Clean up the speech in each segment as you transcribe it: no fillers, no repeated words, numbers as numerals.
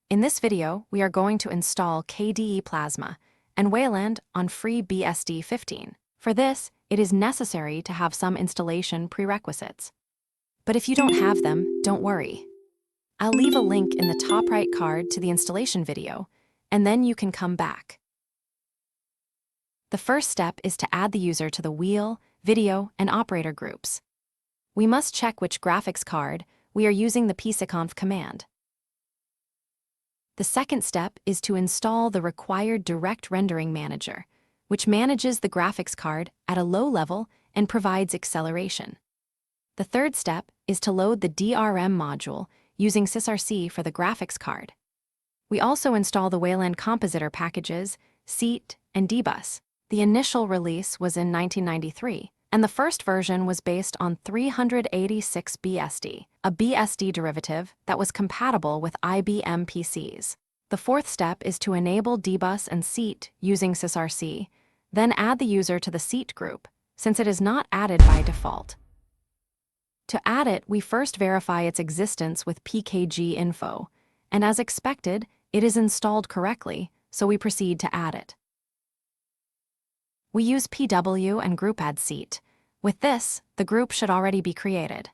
In this video, we are going to install KDE Plasma and Wayland on FreeBSD 15. For this, it is necessary to have some installation prerequisites. But if you don't have them, don't worry. I'll leave a link in the top right card to the installation video, and then you can come back. The first step is to add the user to the wheel, video, and operator groups. We must check which graphics card we are using the psconf command. The second step is to install the required direct rendering manager, which manages the graphics card at a low level and provides acceleration. The third step is to load the DRM module using sysrc for the graphics card. We also install the Wayland compositor packages, seat, and dbus. The initial release was in 1993, and the first version was based on 386 BSD, a BSD derivative that was compatible with IBM PCs. The fourth step is to enable dbus and seat using sysrc, then add the user to the seat group, since it is not added by default. To add it, we first verify its existence with pkg-info, and as expected, it is installed correctly, so we proceed to add it. We use pw and group add seat. With this, the group should already be created.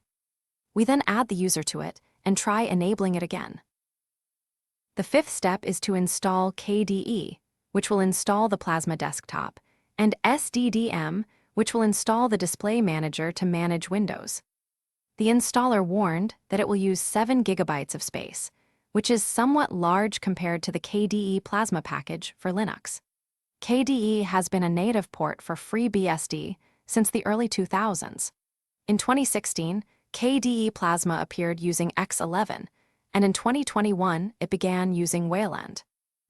We then add the user to it and try enabling it again. The fifth step is to install KDE, which will install the Plasma desktop, and SDDM, which will install the display manager to manage Windows. The installer warned that it will use 7 GB of space, which is somewhat large compared to the KDE Plasma package for Linux. KDE has been a native port for FreeBSD since the early 2000s. In 2016, KDE Plasma appeared using X11, and in 2021, it began using Wayland.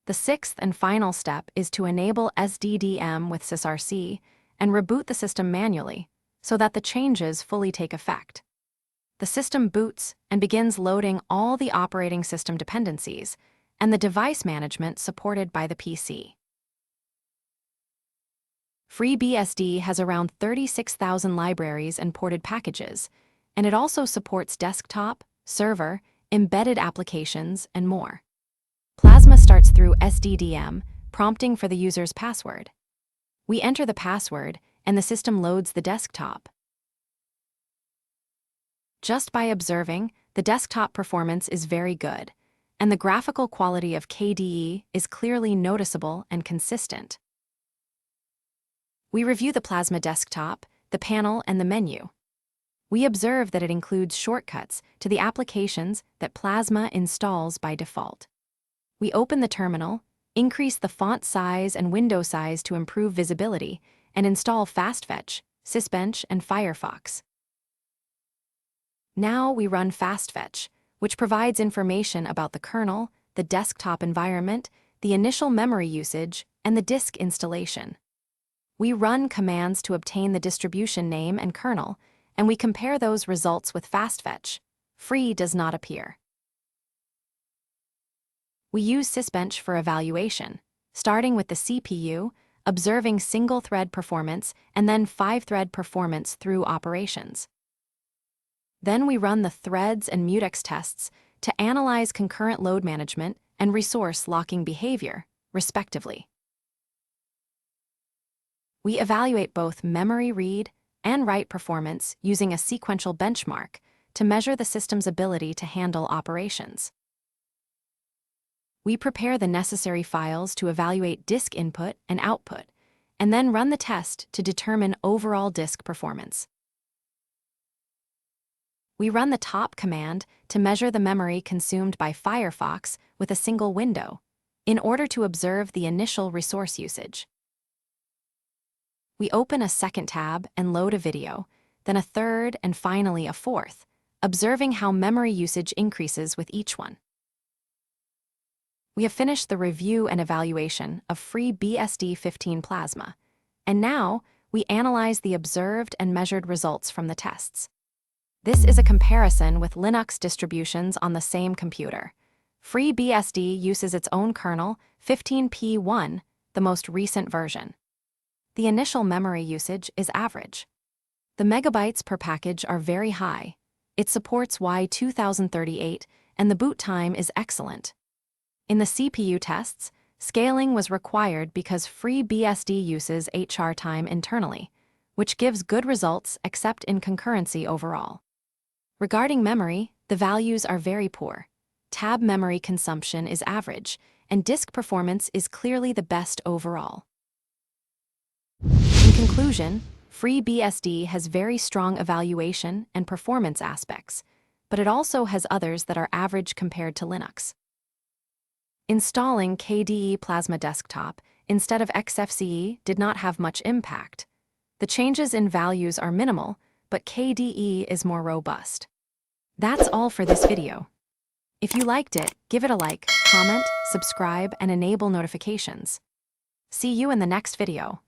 The sixth and final step is to enable SDDM with sysrc and reboot the system manually so that the changes fully take effect. The system boots and begins loading all the operating system dependencies and the device management supported by the PC. FreeBSD has around 36,000 libraries and ported packages, and it also supports desktop, server, embedded applications, and more. Plasma starts through SDDM, prompting for the user's password. We enter the password, and the system loads the desktop. Just by observing, the desktop performance is very good, and the graphical quality of KDE is clearly noticeable and consistent. We review the Plasma desktop, the panel, and the menu. We observe that it includes shortcuts to the applications that Plasma installs by default. We open the terminal, increase the font size and window size to improve visibility, and install Fastfetch, Sysbench, and Firefox. Now we run Fastfetch, which provides information about the kernel, the desktop environment, the initial memory usage, and the disk installation. We run commands to obtain the distribution name and kernel, and we compare those results with Fastfetch. Free does not appear. We use Sysbench for evaluation, starting with the CPU, observing single-thread performance, and then 5-thread performance through operations. Then we run the threads and mutex tests to analyze concurrent load management and resource locking behavior, respectively. We evaluate both memory read and write performance using a sequential benchmark to measure the system's ability to handle operations. We prepare the necessary files to evaluate disk input and output, and then run the test to determine overall disk performance. We run the top command to measure the memory consumed by Firefox with a single window, in order to observe the initial resource usage. We open a second tab and load a video, then a third and finally a fourth, observing how memory usage increases with each one. We have finished the review and evaluation of FreeBSD 15 Plasma, and now we analyze the observed and measured results from the tests. This is a comparison with Linux distributions on the same computer. FreeBSD uses its own kernel, 15p1, the most recent version. The initial memory usage is average. The megabytes per package are very high. It supports Y2038, and the boot time is excellent. In the CPU tests, scaling was required because FreeBSD uses HR time internally, which gives good results except in concurrency overall. Regarding memory, the values are very poor. Tab memory consumption is average, and disk performance is clearly the best overall. In conclusion, FreeBSD has very strong evaluation and performance aspects, but it also has others that are average compared to Linux. Installing KDE Plasma Desktop instead of XFCE did not have much impact. The changes in values are minimal, but KDE is more robust. That's all for this video. If you liked it, give it a like, comment, subscribe, and enable notifications. See you in the next video.